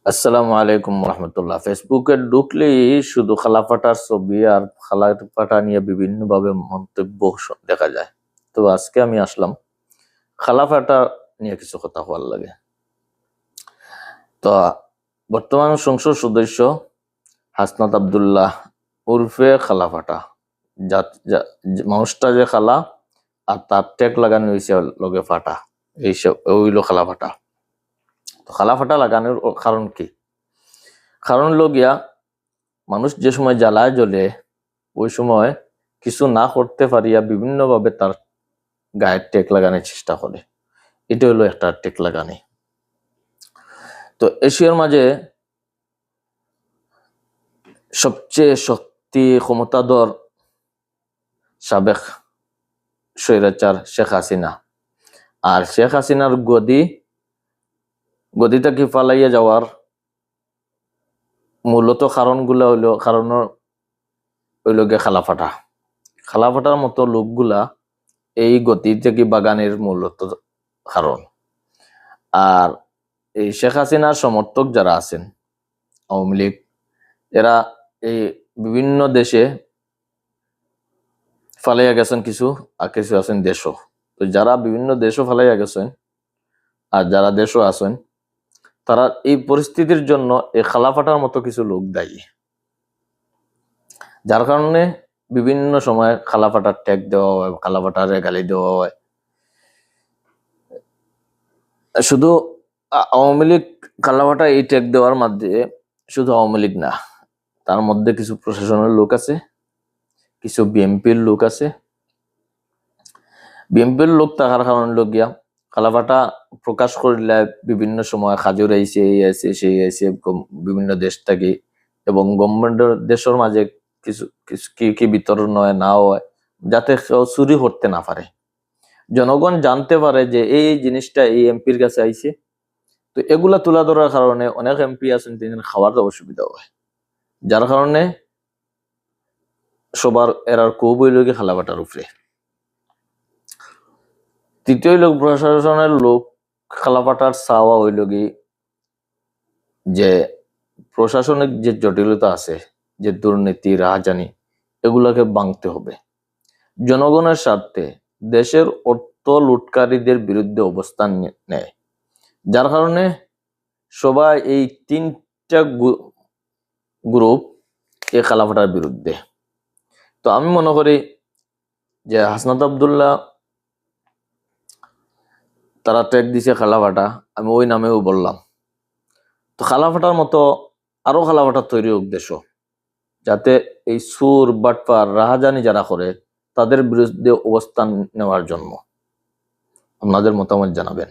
আসসালামু আলাইকুম রহমতুল্লাহ। ফেসবুকে ঢুকলেই শুধু খালাফাটার ছবি আর খালাফাটা নিয়ে বিভিন্ন ভাবে মন্তব্য দেখা যায়। তো আজকে আমি আসলাম খালাফাটা নিয়ে কিছু কথা হওয়ার লাগে। তো বর্তমান সংসদ সদস্য হাসনাত আব্দুল্লাহ উর্ফে খালাফাটা, মানুষটা যে খালা আর তার ট্যাগ লাগানো হয়েছে লগে ফাটা, এইসব ওইলো খালাফাটা। তো খালাফাটা লাগানোর কারণ কি? কারণ লগিয়া মানুষ যে সময় জ্বালায় জ্বলে ওই সময় কিছু না করতে পারিয়া বিভিন্ন ভাবে তার গায়ের টেক লাগানোর চেষ্টা করে। এটা হলো একটা টেক লাগানি। তো এশিয়ার মাঝে সবচেয়ে শক্তি ক্ষমতাধর সাবেক স্বৈরাচার শেখ হাসিনা, আর শেখ হাসিনার গদিটা কি ফালাইয়া যাওয়ার মূলত কারণগুলা হইল গে খালাফাটার মতো লোকগুলা এই গতি থেকে বাগানের মূলত কারণ। আর এই শেখ হাসিনার সমর্থক যারা আছেন, আওয়ামী লীগ, এরা এই বিভিন্ন দেশে ফালাইয়া গেছেন কিছু, আর কিছু আছেন দেশও। তো যারা বিভিন্ন দেশও ফালাইয়া গেছেন আর যারা দেশও আছেন, তারা এই পরিস্থিতির জন্য এই খালাফাটার মতো কিছু লোক দায়ী, যার কারণে বিভিন্ন সময় খালাফাটার ট্যাগ দেওয়া হয়, খালাফাটার গালি দেওয়া হয়। শুধু আওয়ামী লীগ খালাফাটা এই ট্যাগ দেওয়ার মাধ্যমে শুধু আওয়ামী লীগ না, তার মধ্যে কিছু প্রশাসনের লোক আছে, কিছু বিএনপির লোক আছে। বিএনপির লোক থাকার কারণ লগিয়া খালাফাটা প্রকাশ করিলে বিভিন্ন সময় খাজুর আইছে, এই আইছে, সেই আইছে বিভিন্ন দেশ থেকে, এবং গভর্নমেন্টের দেশের মাঝে কিছু কি বিতরণ হয় না হয়, যাতে কেউ চুরি করতে না পারে, জনগণ জানতে পারে যে এই জিনিসটা এই এমপির কাছে আইছে। তো এগুলা তুলা ধরার কারণে অনেক এমপি আছেন তিনি খাওয়ার অসুবিধা হয়, যার কারণে সবার এরার খুব হইল গিয়ে খালাফাটার উপরে। তৃতীয় লোক প্রশাসনের লোক খালাফাটার চাওয়া হইল গিয়ে যে প্রশাসনিক যে জটিলতা আছে, যে দুর্নীতি রাহাজানি, এগুলাকে ভাঙতে হবে। জনগণের স্বার্থে দেশের অর্থ লুটকারীদের বিরুদ্ধে অবস্থান নেয়, যার কারণে সবাই এই তিনটা গ্রুপ এই খালাফাটার বিরুদ্ধে। তো আমি মনে করি যে হাসনাত আব্দুল্লাহ তারা ট্যাগ দিছে খালাফাটা, আমি ওই নামেও বললাম। তো খালাফাটার মতো আরো খালাফাটা তৈরি হোক দেশ, যাতে এই সুর বাটপার রাহাজানি যারা করে তাদের বিরুদ্ধে অবস্থান নেওয়ার জন্য। আপনাদের মতামত জানাবেন।